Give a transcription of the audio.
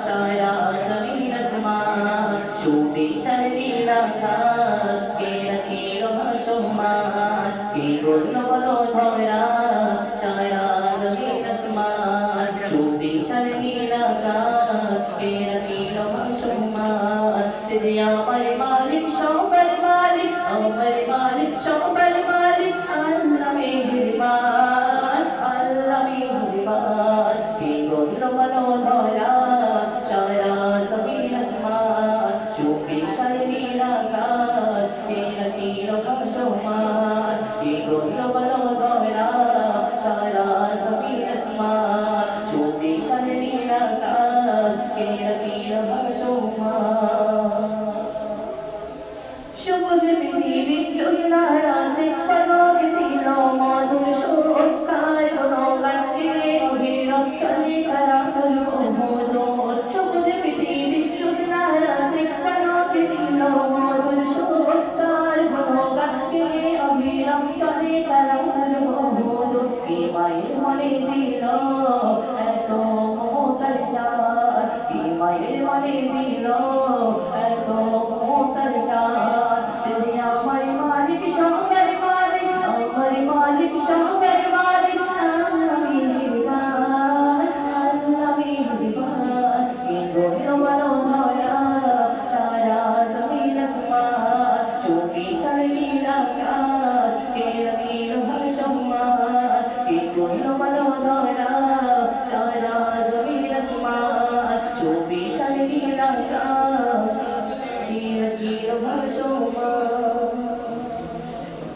সারা জমিন আসমান চৌবিশার নীলাকাশ কে রাখিল ভাসমান কে করল বলো ধরা সারা জমিন আসমান চৌবিশার নীলাকাশ কে রাখিল ভাসমান সে যে আমার মালিক সবার মালিক আমার মালিক সবার মালিক আল্লাহ মেহেরবান আল্লাহ মেহেরবান কে করল বলো ধরা সারা জমিন আসমান চৌবিশার নীলাকাশ কে রাখিল ভাসমান কে করল বলো ধরা সারা জমিন আসমান চৌবিশার নীলাকাশ কে রাখিল ভাসমান সবুজ পৃথিবীর জোছনা রাতে পালকে দিল মধুর সুরকার গুণগান গেয়ে অবিরত চলে তারা হলো মধুর সবুজ পৃথিবীর জোছনা রাতে পালকে দিল মধুর সুরকার গুণগান গেয়ে অবিরত চলে তারা হলো মধুর কে মায়ের মনে